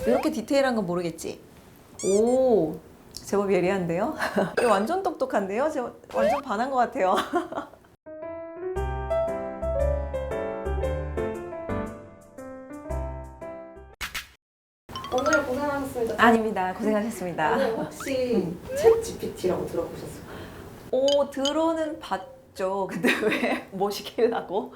이렇게 디테일한 건 모르겠지? 오, 제법 예리한데요? 이거 완전 똑똑한데요? 제가 완전 반한 것 같아요. 오늘 고생하셨습니다. 아닙니다. 고생하셨습니다. 오늘 혹시 챗 GPT라고 들어보셨어요? 오, 들어는 봤죠. 근데 왜 뭐 시키려고?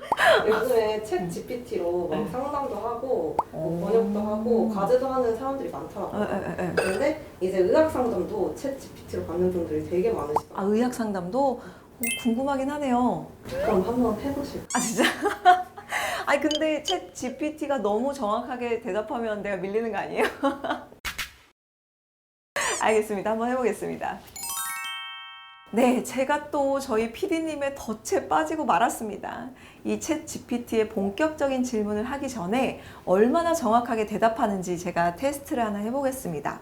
요즘에 챗 GPT로 막 상담도 하고 뭐 번역도 하고 과제도 하는 사람들이 많더라고요. 근데 이제 의학 상담도 챗 GPT로 받는 분들이 되게 아, 많으시더라고요. 의학 상담도 궁금하긴 하네요. 그럼 한번 해보실까요? 아, 진짜? 아니, 근데 챗 GPT가 너무 정확하게 대답하면 내가 밀리는 거 아니에요? 알겠습니다. 한번 해보겠습니다. 네, 제가 또 저희 PD님의 덫에 빠지고 말았습니다. 이 챗 GPT의 본격적인 질문을 하기 전에 얼마나 정확하게 대답하는지 제가 테스트를 하나 해보겠습니다.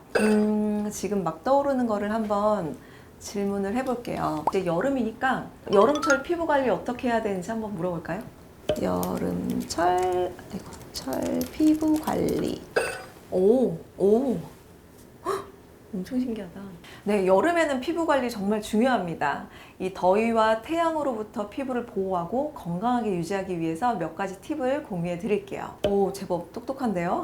지금 막 떠오르는 거를 한번 질문을 해볼게요. 이제 여름이니까 여름철 피부 관리 어떻게 해야 되는지 한번 물어볼까요? 여름철, 철 피부 관리. 오. 엄청 신기하다. 네, 여름에는 피부 관리 정말 중요합니다. 이 더위와 태양으로부터 피부를 보호하고 건강하게 유지하기 위해서 몇 가지 팁을 공유해 드릴게요. 오, 제법 똑똑한데요?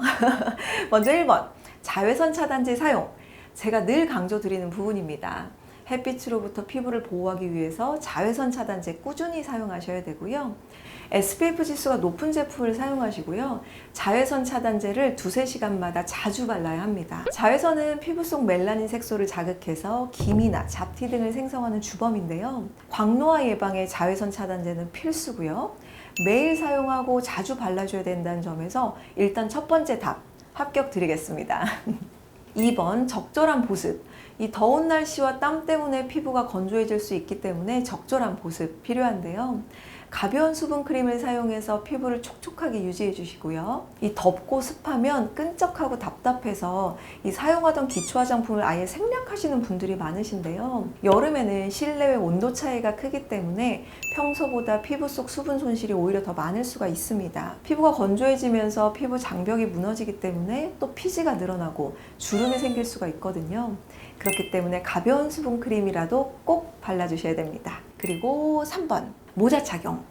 먼저 1번, 자외선 차단제 사용. 제가 늘 강조드리는 부분입니다. 햇빛으로부터 피부를 보호하기 위해서 자외선 차단제 꾸준히 사용하셔야 되고요. SPF 지수가 높은 제품을 사용하시고요. 자외선 차단제를 2~3시간마다 자주 발라야 합니다. 자외선은 피부 속 멜라닌 색소를 자극해서 기미나 잡티 등을 생성하는 주범인데요. 광노화 예방에 자외선 차단제는 필수고요. 매일 사용하고 자주 발라줘야 된다는 점에서 일단 첫 번째 답 합격 드리겠습니다. 2번, 적절한 보습. 이 더운 날씨와 땀 때문에 피부가 건조해질 수 있기 때문에 적절한 보습 필요한데요. 가벼운 수분 크림을 사용해서 피부를 촉촉하게 유지해 주시고요. 이 덥고 습하면 끈적하고 답답해서 이 사용하던 기초 화장품을 아예 생략하시는 분들이 많으신데요. 여름에는 실내외 온도 차이가 크기 때문에 평소보다 피부 속 수분 손실이 오히려 더 많을 수가 있습니다. 피부가 건조해지면서 피부 장벽이 무너지기 때문에 또 피지가 늘어나고 주름이 생길 수가 있거든요. 그렇기 때문에 가벼운 수분 크림이라도 꼭 발라주셔야 됩니다. 그리고 3번, 모자 착용.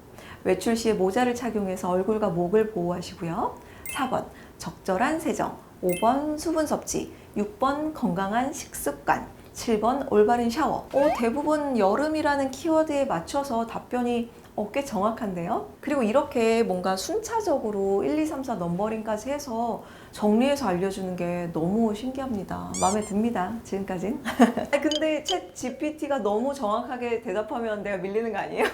외출 시에 모자를 착용해서 얼굴과 목을 보호하시고요. 4번, 적절한 세정. 5번, 수분 섭취. 6번, 건강한 식습관. 7번, 올바른 샤워. 대부분 여름이라는 키워드에 맞춰서 답변이 꽤 정확한데요. 그리고 이렇게 뭔가 순차적으로 1, 2, 3, 4 넘버링까지 해서 정리해서 알려주는 게 너무 신기합니다. 마음에 듭니다. 지금까진. 근데 챗 GPT가 너무 정확하게 대답하면 내가 밀리는 거 아니에요?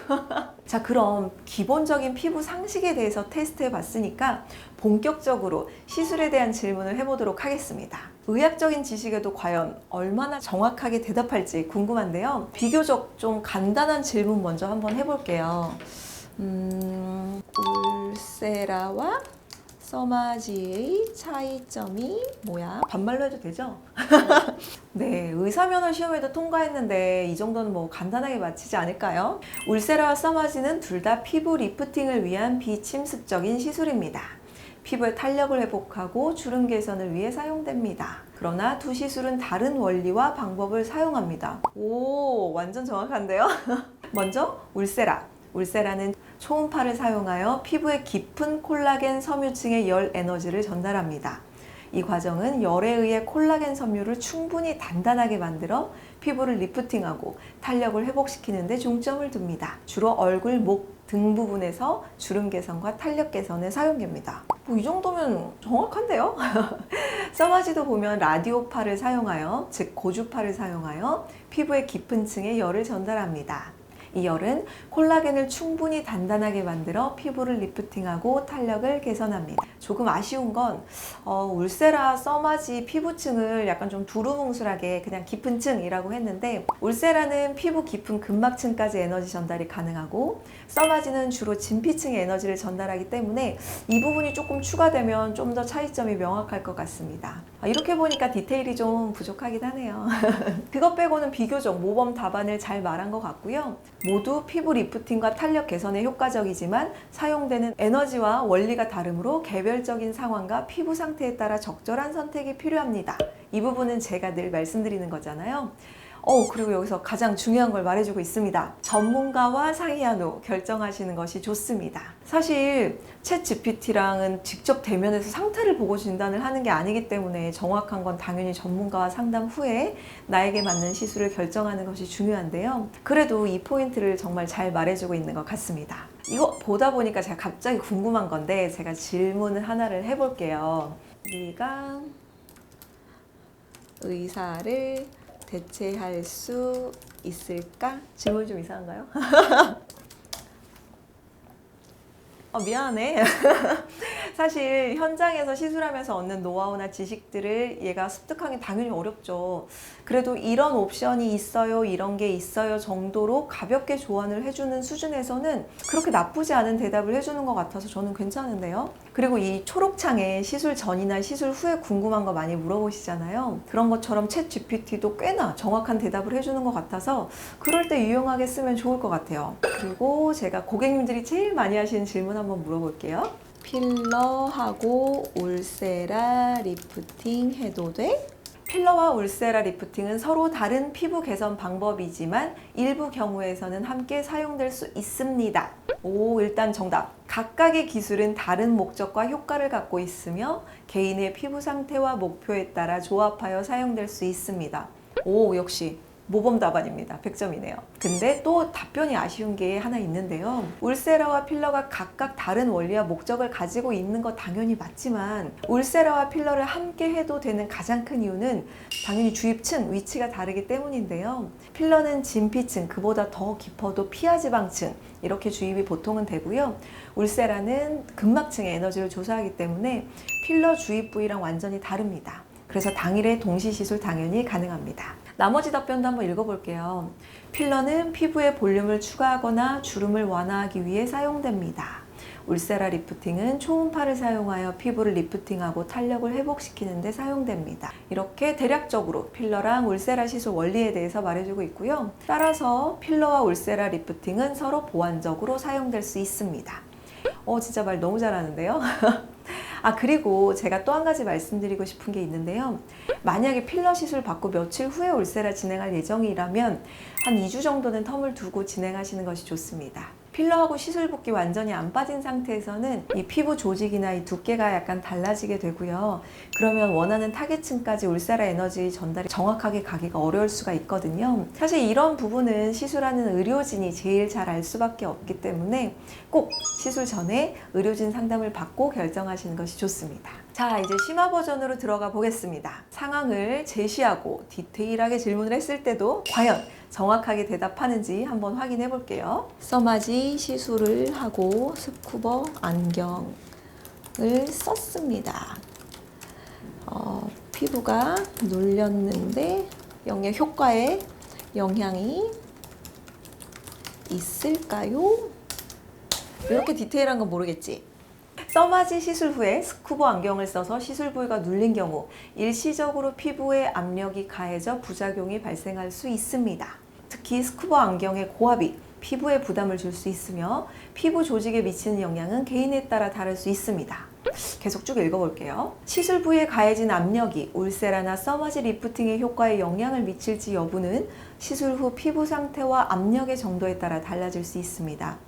자, 그럼 기본적인 피부 상식에 대해서 테스트해 봤으니까 본격적으로 시술에 대한 질문을 해보도록 하겠습니다. 의학적인 지식에도 과연 얼마나 정확하게 대답할지 궁금한데요. 비교적 좀 간단한 질문 먼저 한번 해볼게요. 울세라와 써마지의 차이점이 뭐야? 반말로 해도 되죠? 네, 의사면허 시험에도 통과했는데 이 정도는 뭐 간단하게 맞히지 않을까요? 울세라와 써마지는 둘 다 피부 리프팅을 위한 비침습적인 시술입니다. 피부의 탄력을 회복하고 주름 개선을 위해 사용됩니다. 그러나 두 시술은 다른 원리와 방법을 사용합니다. 오, 완전 정확한데요? 먼저 울세라. 울세라는 초음파를 사용하여 피부의 깊은 콜라겐 섬유층의 열 에너지를 전달합니다. 이 과정은 열에 의해 콜라겐 섬유를 충분히 단단하게 만들어 피부를 리프팅하고 탄력을 회복시키는 데 중점을 둡니다. 주로 얼굴, 목, 등 부분에서 주름 개선과 탄력 개선에 사용됩니다. 이 정도면 정확한데요? 써마지도 보면 라디오파를 사용하여, 즉 고주파를 사용하여 피부의 깊은 층에 열을 전달합니다. 이 열은 콜라겐을 충분히 단단하게 만들어 피부를 리프팅하고 탄력을 개선합니다. 조금 아쉬운 건 울세라, 써마지 피부층을 약간 좀 두루뭉술하게 그냥 깊은 층이라고 했는데, 울세라는 피부 깊은 근막층까지 에너지 전달이 가능하고 써마지는 주로 진피층에 에너지를 전달하기 때문에 이 부분이 조금 추가되면 좀 더 차이점이 명확할 것 같습니다. 이렇게 보니까 디테일이 좀 부족하긴 하네요. 그것 빼고는 비교적 모범 답안을 잘 말한 것 같고요. 모두 피부 리프팅과 탄력 개선에 효과적이지만 사용되는 에너지와 원리가 다르므로 개별적인 상황과 피부 상태에 따라 적절한 선택이 필요합니다. 이 부분은 제가 늘 말씀드리는 거잖아요. 그리고 여기서 가장 중요한 걸 말해주고 있습니다. 전문가와 상의한 후 결정하시는 것이 좋습니다. 사실 챗 GPT랑은 직접 대면해서 상태를 보고 진단을 하는 게 아니기 때문에 정확한 건 당연히 전문가와 상담 후에 나에게 맞는 시술을 결정하는 것이 중요한데요. 그래도 이 포인트를 정말 잘 말해주고 있는 것 같습니다. 이거 보다 보니까 제가 갑자기 궁금한 건데 제가 질문을 하나를 해볼게요. 네가 의사를 대체할 수 있을까? 질문이 좀 이상한가요? 미안해. 사실 현장에서 시술하면서 얻는 노하우나 지식들을 얘가 습득하기 당연히 어렵죠. 그래도 이런 옵션이 있어요, 이런 게 있어요 정도로 가볍게 조언을 해주는 수준에서는 그렇게 나쁘지 않은 대답을 해주는 것 같아서 저는 괜찮은데요. 그리고 이 초록창에 시술 전이나 시술 후에 궁금한 거 많이 물어보시잖아요. 그런 것처럼 챗 GPT도 꽤나 정확한 대답을 해주는 것 같아서 그럴 때 유용하게 쓰면 좋을 것 같아요. 그리고 제가 고객님들이 제일 많이 하시는 질문 한번 물어볼게요. 필러하고 울세라 리프팅 해도 돼? 필러와 울세라 리프팅은 서로 다른 피부 개선 방법이지만 일부 경우에서는 함께 사용될 수 있습니다. 일단 정답. 각각의 기술은 다른 목적과 효과를 갖고 있으며 개인의 피부 상태와 목표에 따라 조합하여 사용될 수 있습니다. 역시 모범 답안입니다. 100점이네요. 근데 또 답변이 아쉬운 게 하나 있는데요. 울세라와 필러가 각각 다른 원리와 목적을 가지고 있는 거 당연히 맞지만 울세라와 필러를 함께 해도 되는 가장 큰 이유는 당연히 주입층, 위치가 다르기 때문인데요. 필러는 진피층, 그보다 더 깊어도 피하지방층 이렇게 주입이 보통은 되고요. 울세라는 근막층의 에너지를 조사하기 때문에 필러 주입 부위랑 완전히 다릅니다. 그래서 당일에 동시 시술 당연히 가능합니다. 나머지 답변도 한번 읽어볼게요. 필러는 피부의 볼륨을 추가하거나 주름을 완화하기 위해 사용됩니다. 울세라 리프팅은 초음파를 사용하여 피부를 리프팅하고 탄력을 회복시키는 데 사용됩니다. 이렇게 대략적으로 필러랑 울세라 시술 원리에 대해서 말해주고 있고요. 따라서 필러와 울세라 리프팅은 서로 보완적으로 사용될 수 있습니다. 진짜 말 너무 잘하는데요. 그리고 제가 또 한 가지 말씀드리고 싶은 게 있는데요. 만약에 필러 시술 받고 며칠 후에 울세라 진행할 예정이라면 한 2주 정도는 텀을 두고 진행하시는 것이 좋습니다. 필러하고 시술 붓기 완전히 안 빠진 상태에서는 이 피부 조직이나 이 두께가 약간 달라지게 되고요. 그러면 원하는 타겟층까지 울세라 에너지 전달이 정확하게 가기가 어려울 수가 있거든요. 사실 이런 부분은 시술하는 의료진이 제일 잘 알 수밖에 없기 때문에 꼭 시술 전에 의료진 상담을 받고 결정하시는 것이 좋습니다. 자, 이제 심화 버전으로 들어가 보겠습니다. 상황을 제시하고 디테일하게 질문을 했을 때도 과연 정확하게 대답하는지 한번 확인해 볼게요. 써마지 시술을 하고 스쿠버 안경을 썼습니다. 피부가 눌렸는데 영역 효과에 영향이 있을까요? 이렇게 디테일한 건 모르겠지? 써마지 시술 후에 스쿠버 안경을 써서 시술 부위가 눌린 경우 일시적으로 피부에 압력이 가해져 부작용이 발생할 수 있습니다. 특히 스쿠버 안경의 고압이 피부에 부담을 줄 수 있으며 피부 조직에 미치는 영향은 개인에 따라 다를 수 있습니다. 계속 쭉 읽어볼게요. 시술 부위에 가해진 압력이 울세라나 써마지 리프팅의 효과에 영향을 미칠지 여부는 시술 후 피부 상태와 압력의 정도에 따라 달라질 수 있습니다.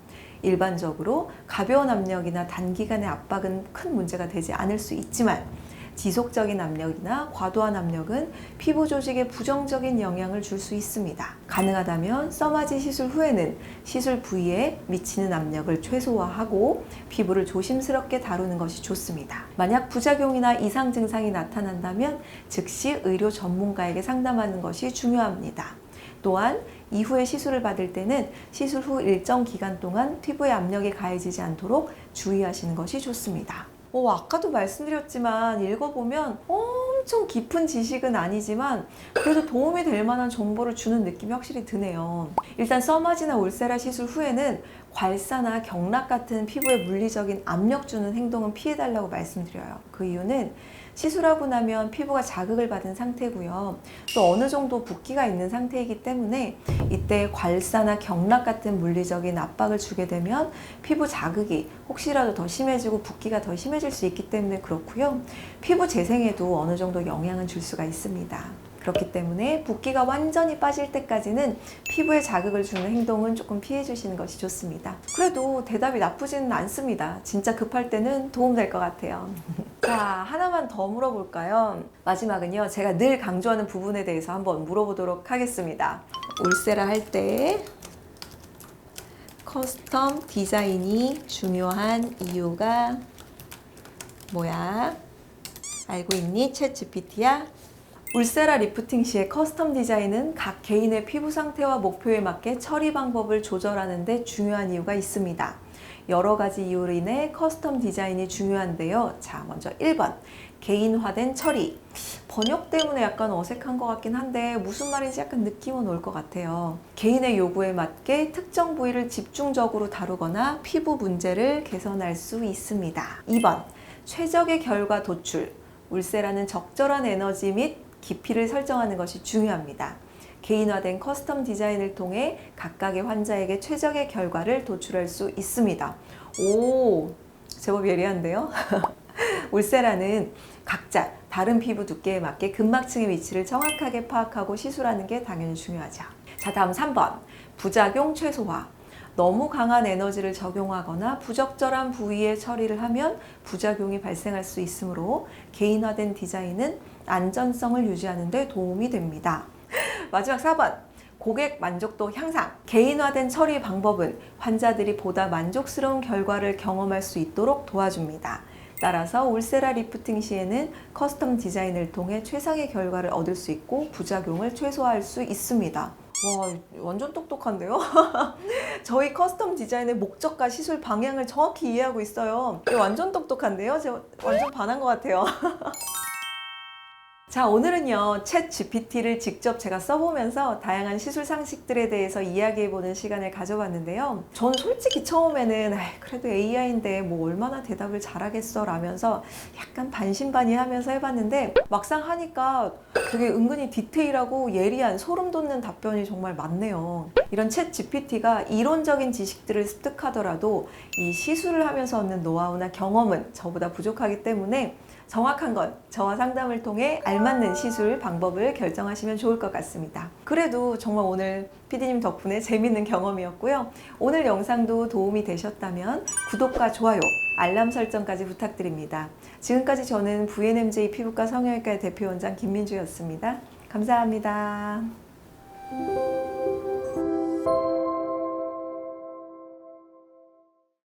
일반적으로 가벼운 압력이나 단기간의 압박은 큰 문제가 되지 않을 수 있지만 지속적인 압력이나 과도한 압력은 피부 조직에 부정적인 영향을 줄 수 있습니다. 가능하다면 써마지 시술 후에는 시술 부위에 미치는 압력을 최소화하고 피부를 조심스럽게 다루는 것이 좋습니다. 만약 부작용이나 이상 증상이 나타난다면 즉시 의료 전문가에게 상담하는 것이 중요합니다. 또한 이후에 시술을 받을 때는 시술 후 일정 기간 동안 피부에 압력이 가해지지 않도록 주의하시는 것이 좋습니다. 아까도 말씀드렸지만 읽어보면 엄청 깊은 지식은 아니지만 그래도 도움이 될 만한 정보를 주는 느낌이 확실히 드네요. 일단 써마지나 울세라 시술 후에는 괄사나 경락 같은 피부에 물리적인 압력 주는 행동은 피해달라고 말씀드려요. 그 이유는 시술하고 나면 피부가 자극을 받은 상태고요. 또 어느 정도 붓기가 있는 상태이기 때문에 이때 괄사나 경락 같은 물리적인 압박을 주게 되면 피부 자극이 혹시라도 더 심해지고 붓기가 더 심해질 수 있기 때문에 그렇고요. 피부 재생에도 어느 정도 영향은 줄 수가 있습니다. 그렇기 때문에 붓기가 완전히 빠질 때까지는 피부에 자극을 주는 행동은 조금 피해 주시는 것이 좋습니다. 그래도 대답이 나쁘지는 않습니다. 진짜 급할 때는 도움될 것 같아요. 자, 하나만 더 물어볼까요? 마지막은요, 제가 늘 강조하는 부분에 대해서 한번 물어보도록 하겠습니다. 울세라 할 때 커스텀 디자인이 중요한 이유가 뭐야? 알고 있니? 챗 GPT야? 울세라 리프팅 시의 커스텀 디자인은 각 개인의 피부 상태와 목표에 맞게 처리 방법을 조절하는 데 중요한 이유가 있습니다. 여러 가지 이유로 인해 커스텀 디자인이 중요한데요. 자, 먼저 1번. 개인화된 처리. 번역 때문에 약간 어색한 것 같긴 한데 무슨 말인지 약간 느낌은 올 것 같아요. 개인의 요구에 맞게 특정 부위를 집중적으로 다루거나 피부 문제를 개선할 수 있습니다. 2번. 최적의 결과 도출. 울세라는 적절한 에너지 및 깊이를 설정하는 것이 중요합니다. 개인화된 커스텀 디자인을 통해 각각의 환자에게 최적의 결과를 도출할 수 있습니다. 오, 제법 예리한데요? 울세라는 각자 다른 피부 두께에 맞게 근막층의 위치를 정확하게 파악하고 시술하는 게 당연히 중요하죠. 자, 다음 3번. 부작용 최소화. 너무 강한 에너지를 적용하거나 부적절한 부위에 처리를 하면 부작용이 발생할 수 있으므로 개인화된 디자인은 안전성을 유지하는 데 도움이 됩니다. 마지막 4번. 고객 만족도 향상. 개인화된 처리 방법은 환자들이 보다 만족스러운 결과를 경험할 수 있도록 도와줍니다. 따라서 울세라 리프팅 시에는 커스텀 디자인을 통해 최상의 결과를 얻을 수 있고 부작용을 최소화할 수 있습니다. 와, 완전 똑똑한데요? 저희 커스텀 디자인의 목적과 시술 방향을 정확히 이해하고 있어요. 이거 완전 똑똑한데요? 제가 완전 반한 것 같아요. 자, 오늘은요, 챗 GPT를 직접 제가 써보면서 다양한 시술 상식들에 대해서 이야기해보는 시간을 가져봤는데요. 전 솔직히 처음에는 그래도 AI인데 뭐 얼마나 대답을 잘하겠어 라면서 약간 반신반의하면서 해봤는데 막상 하니까 되게 은근히 디테일하고 예리한 소름 돋는 답변이 정말 많네요. 이런 챗 GPT가 이론적인 지식들을 습득하더라도 이 시술을 하면서 얻는 노하우나 경험은 저보다 부족하기 때문에 정확한 건 저와 상담을 통해 알맞는 시술 방법을 결정하시면 좋을 것 같습니다. 그래도 정말 오늘 PD님 덕분에 재밌는 경험이었고요. 오늘 영상도 도움이 되셨다면 구독과 좋아요, 알람 설정까지 부탁드립니다. 지금까지 저는 VNMJ 피부과 성형외과 대표원장 김민주였습니다. 감사합니다.